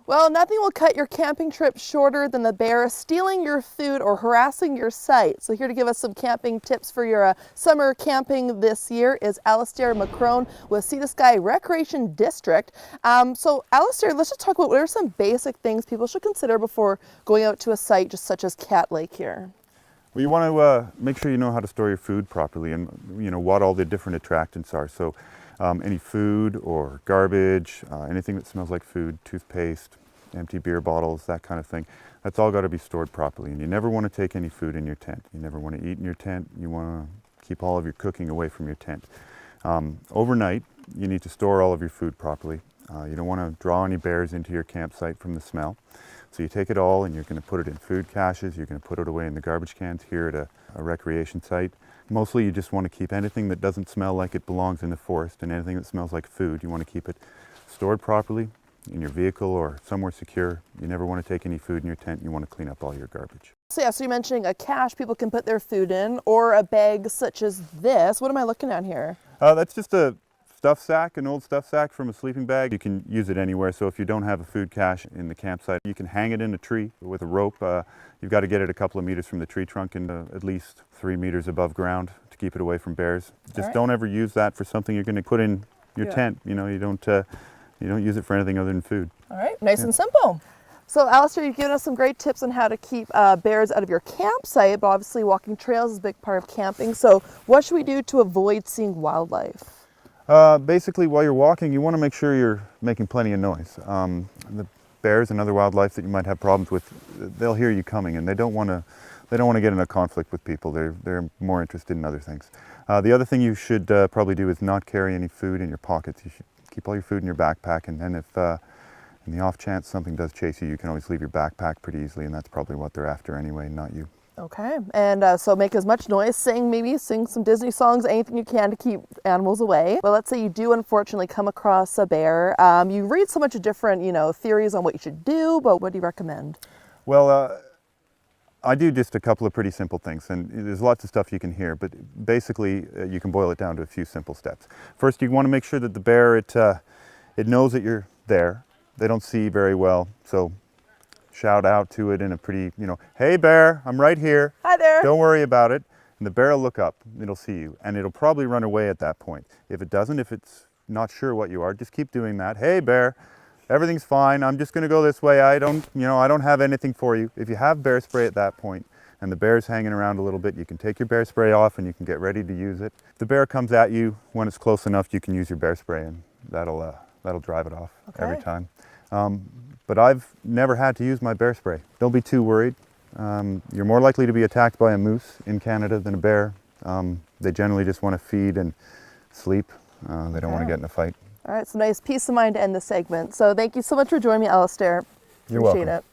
Well, nothing will cut your camping trip shorter than the bear stealing your food or harassing your site. So here to give us some camping tips for your summer camping this year is Alistair McCrone with Sea to Sky Recreation District. So Alistair, let's just talk about what are some basic things people should consider before going out to a site just such as Cat Lake here. Well, you want to make sure you know how to store your food properly and what all the different attractants are. So any food or garbage, anything that smells like food, toothpaste, empty beer bottles, that kind of thing, that's all got to be stored properly. And you never want to take any food in your tent. You never want to eat in your tent. You want to keep all of your cooking away from your tent. Overnight, you need to store all of your food properly. You don't want to draw any bears into your campsite from the smell. So you take it all and you're going to put it in food caches, you're going to put it away in the garbage cans here at a recreation site. Mostly you just want to keep anything that doesn't smell like it belongs in the forest, and anything that smells like food, you want to keep it stored properly in your vehicle or somewhere secure. You never want to take any food in your tent. You want to clean up all your garbage. So yeah, so you're mentioning a cache people can put their food in, or a bag such as this. What am I looking at here? That's just a stuff sack, an old stuff sack from a sleeping bag. You can use it anywhere. So if you don't have a food cache in the campsite, you can hang it in a tree with a rope. You've got to get it a couple of meters from the tree trunk and at least 3 meters above ground to keep it away from bears. Just don't ever use that for something you're going to put in your tent. You don't use it for anything other than food. All right, nice and simple. So Alistair, you've given us some great tips on how to keep bears out of your campsite, but obviously walking trails is a big part of camping. So what should we do to avoid seeing wildlife? Basically, while you're walking, you want to make sure you're making plenty of noise. The bears and other wildlife that you might have problems with, they'll hear you coming, and they don't want to get in a conflict with people. They're more interested in other things. The other thing you should probably do is not carry any food in your pockets. You should keep all your food in your backpack, and then if in the off chance something does chase you, you can always leave your backpack pretty easily, and that's probably what they're after anyway, not you. Okay, and so make as much noise, sing some Disney songs, anything you can to keep animals away. But let's say you do unfortunately come across a bear. You read so much different, theories on what you should do, but what do you recommend? Well, I do just a couple of pretty simple things, and there's lots of stuff you can hear, but basically you can boil it down to a few simple steps. First, you want to make sure that the bear, it knows that you're there. They don't see very well, so shout out to it in a pretty, hey bear, I'm right here. Hi there. Don't worry about it. And the bear will look up, it'll see you, and it'll probably run away at that point. If it doesn't, if it's not sure what you are, just keep doing that. Hey bear, everything's fine. I'm just gonna go this way. I don't have anything for you. If you have bear spray at that point and the bear's hanging around a little bit, you can take your bear spray off and you can get ready to use it. If the bear comes at you, when it's close enough, you can use your bear spray, and that'll drive it off every time. But I've never had to use my bear spray. Don't be too worried. You're more likely to be attacked by a moose in Canada than a bear. They generally just want to feed and sleep. They don't want to get in a fight. All right, so nice peace of mind to end the segment. So thank you so much for joining me, Alistair. You're welcome. Appreciate it.